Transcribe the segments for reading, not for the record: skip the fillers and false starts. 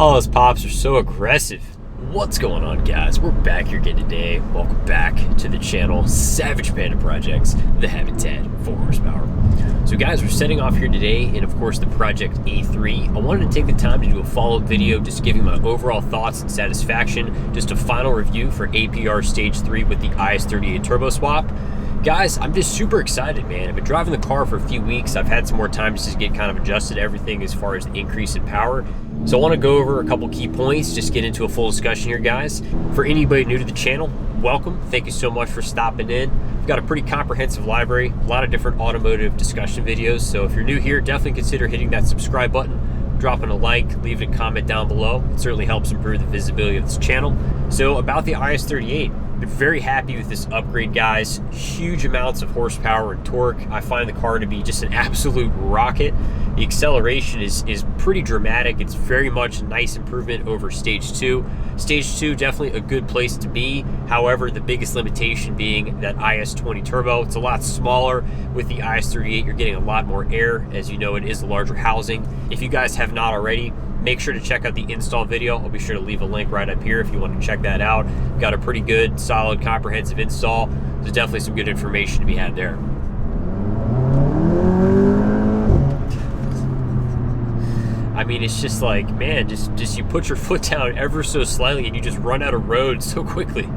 Oh, those pops are so aggressive. What's going on, guys? We're back here again today. Welcome back to the channel, Savage Panda Projects, the habitat for horsepower. So guys, we're setting off here today in, of course, the Project A3. I wanted to take the time to do a follow-up video just giving my overall thoughts and satisfaction, just a final review for APR Stage 3 with the IS38 Turbo Swap. Guys, I'm just super excited, man. I've been driving the car for a few weeks. I've had some more time just to get kind of adjusted to everything as far as the increase in power. So I want to go over a couple key points, just get into a full discussion here, guys. For anybody new to the channel, welcome. Thank you so much for stopping in. We've got a pretty comprehensive library, a lot of different automotive discussion videos. So if you're new here, definitely consider hitting that subscribe button, dropping a like, leaving a comment down below. It certainly helps improve the visibility of this channel. So about the IS38, I'm very happy with this upgrade, guys. Huge amounts of horsepower and torque. I find the car to be just an absolute rocket. The acceleration is pretty dramatic. It's very much a nice improvement over Stage 2. Stage 2, definitely a good place to be. However, the biggest limitation being that IS20 turbo. It's a lot smaller. With the IS38, you're getting a lot more air. As you know, it is a larger housing. If you guys have not already, make sure to check out the install video. I'll be sure to leave a link right up here if you want to check that out. Got a pretty good, solid, comprehensive install. There's definitely some good information to be had there. I mean, it's just like, man, just you put your foot down ever so slightly and you just run out of road so quickly.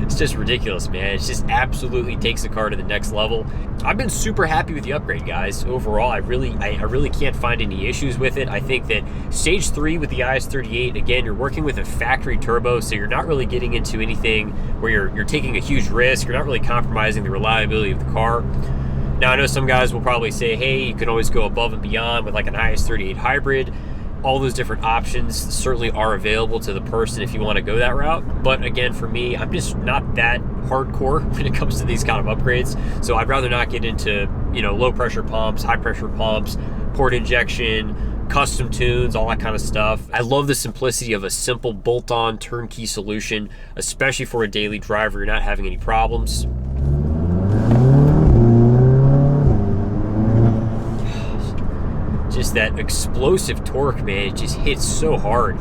It's just ridiculous, man. It just absolutely takes the car to the next level. I've been super happy with the upgrade, guys. Overall, I really can't find any issues with it. I think that Stage 3 with the IS38, again, you're working with a factory turbo, so you're not really getting into anything where you're taking a huge risk. You're not really compromising the reliability of the car. Now, I know some guys will probably say, hey, you can always go above and beyond with like an IS38 hybrid. All those different options certainly are available to the person if you want to go that route. But again, for me, I'm just not that hardcore when it comes to these kind of upgrades. So I'd rather not get into, you know, low pressure pumps, high pressure pumps, port injection, custom tunes, all that kind of stuff. I love the simplicity of a simple bolt-on turnkey solution, especially for a daily driver. You're not having any problems. Just that explosive torque, man, it just hits so hard.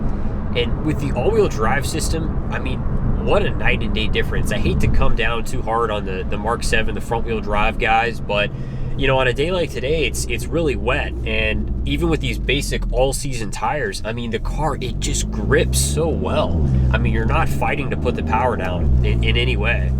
And with the all-wheel drive system, I mean, what a night and day difference. I hate to come down too hard on the Mark 7, the front-wheel drive guys, but you know, on a day like today, it's really wet, and even with these basic all-season tires, I mean, the car, it just grips so well. I mean, you're not fighting to put the power down in any way.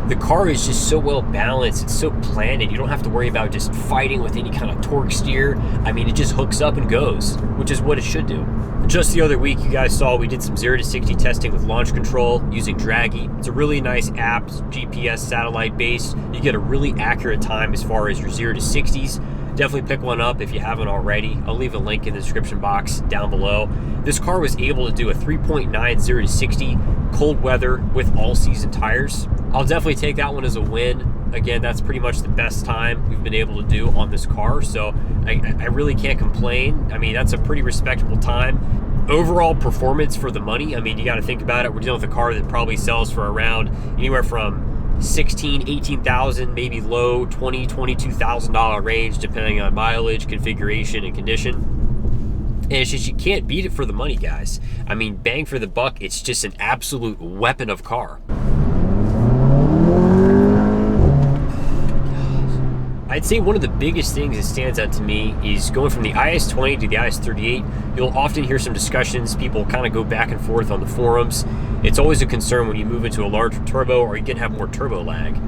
The car is just so well balanced, it's so planted, you don't have to worry about just fighting with any kind of torque steer. I mean, it just hooks up and goes, which is what it should do. Just the other week, you guys saw we did some 0 to 60 testing with launch control using Draggy. It's a really nice app, GPS satellite based. You get a really accurate time as far as your 0 to 60s. Definitely pick one up if you haven't already. I'll leave a link in the description box down below. This car was able to do a 3.9 0 to 60 cold weather with all season tires. I'll definitely take that one as a win. Again, that's pretty much the best time we've been able to do on this car, so I really can't complain. I mean, that's a pretty respectable time. Overall performance for the money, I mean, you got to think about it. We're dealing with a car that probably sells for around anywhere from 16, 18,000, maybe low 20, $22,000 range, depending on mileage, configuration, and condition. And it's just, you can't beat it for the money, guys. I mean, bang for the buck, it's just an absolute weapon of car. I'd say one of the biggest things that stands out to me is going from the IS20 to the IS38. You'll often hear some discussions, people kind of go back and forth on the forums. It's always a concern when you move into a larger turbo, or you can have more turbo lag.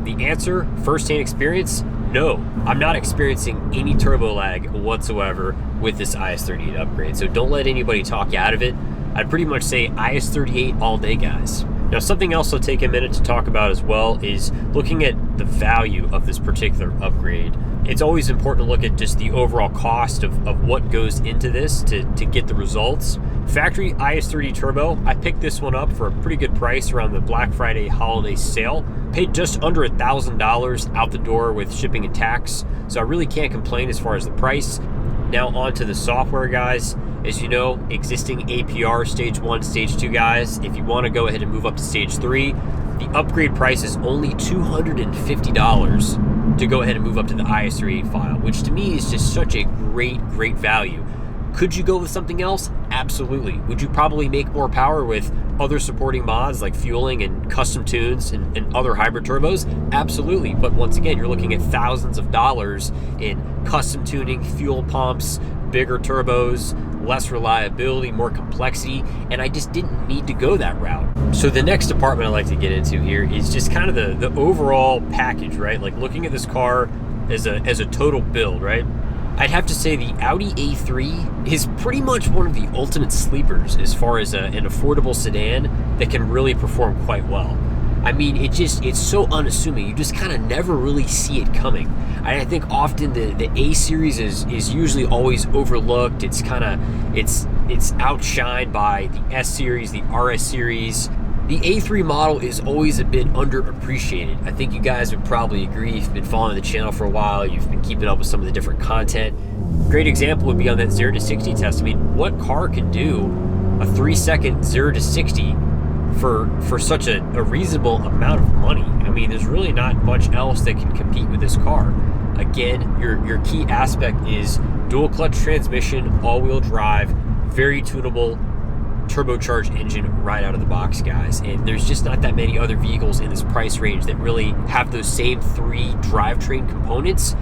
The answer, first-hand experience, no. I'm not experiencing any turbo lag whatsoever with this IS38 upgrade, so don't let anybody talk you out of it. I'd pretty much say IS38 all day, guys. Now, something else I'll take a minute to talk about as well is looking at the value of this particular upgrade. It's always important to look at just the overall cost of what goes into this to get the results. Factory IS30 Turbo, I picked this one up for a pretty good price around the Black Friday holiday sale. Paid just under $1,000 out the door with shipping and tax, so I really can't complain as far as the price. Now on to the software, guys. As you know, existing APR Stage 1, Stage 2 guys, if you want to go ahead and move up to Stage 3, the upgrade price is only $250 to go ahead and move up to the IS38 file, which to me is just such a great value. Could you go with something else? Absolutely. Would you probably make more power with other supporting mods like fueling and custom tunes and other hybrid turbos? Absolutely. But once again, you're looking at thousands of dollars in custom tuning, fuel pumps, bigger turbos, less reliability, more complexity, and I just didn't need to go that route. So the next department I'd like to get into here is just kind of the overall package, right? Like looking at this car as a total build, right? I'd have to say the Audi A3 is pretty much one of the ultimate sleepers as far as an affordable sedan that can really perform quite well. I mean, it's so unassuming. You just kind of never really see it coming. I think often the A series is usually always overlooked. It's outshined by the S series, the RS series. The A3 model is always a bit underappreciated. I think you guys would probably agree if you've been following the channel for a while, you've been keeping up with some of the different content. Great example would be on that 0 to 60 test. I mean, what car can do a 3-second 0 to 60 for such a reasonable amount of money? I mean, there's really not much else that can compete with this car. Again, your key aspect is dual clutch transmission, all-wheel drive, very tunable, turbocharged engine right out of the box, guys. And there's just not that many other vehicles in this price range that really have those same 3 drivetrain components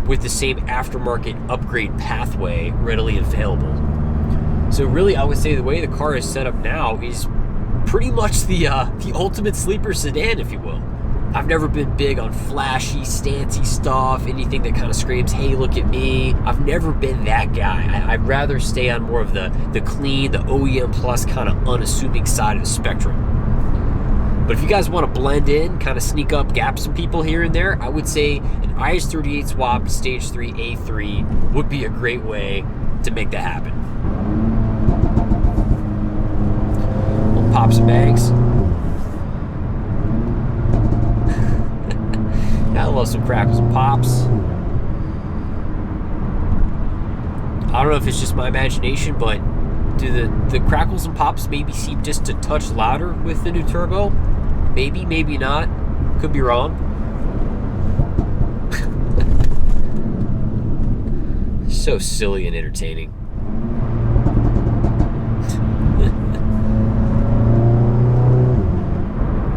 with the same aftermarket upgrade pathway readily available. So really, I would say the way the car is set up now is pretty much the ultimate sleeper sedan, if you will. I've never been big on flashy, stancy stuff, anything that kind of screams, hey, look at me. I've never been that guy. I'd rather stay on more of the clean, the OEM plus kind of unassuming side of the spectrum. But if you guys want to blend in, kind of sneak up, gap some people here and there, I would say an IS38 swap Stage 3 A3 would be a great way to make that happen. We'll pop some bags. I love some crackles and pops. I don't know if it's just my imagination, but do the crackles and pops maybe seem just a touch louder with the new turbo? Maybe, maybe not. Could be wrong. So silly and entertaining.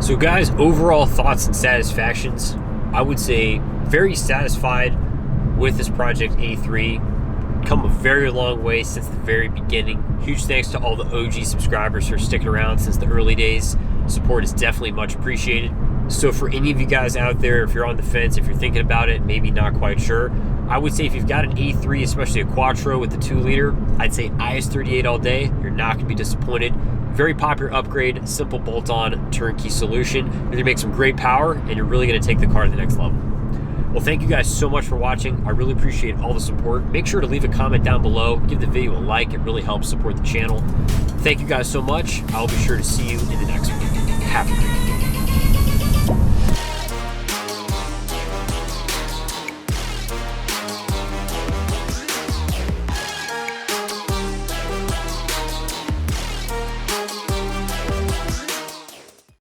So guys, overall thoughts and satisfactions. I would say very satisfied with this Project A3. Come a very long way since the very beginning. Huge thanks to all the OG subscribers who are sticking around since the early days. Support is definitely much appreciated. So for any of you guys out there, if you're on the fence, if you're thinking about it, maybe not quite sure, I would say if you've got an A3, especially a Quattro with the 2-liter, I'd say IS38 all day. You're not going to be disappointed. Very popular upgrade, simple bolt-on, turnkey solution. You're going to make some great power, and you're really going to take the car to the next level. Well, thank you guys so much for watching. I really appreciate all the support. Make sure to leave a comment down below. Give the video a like. It really helps support the channel. Thank you guys so much. I'll be sure to see you in the next one. Have a great day.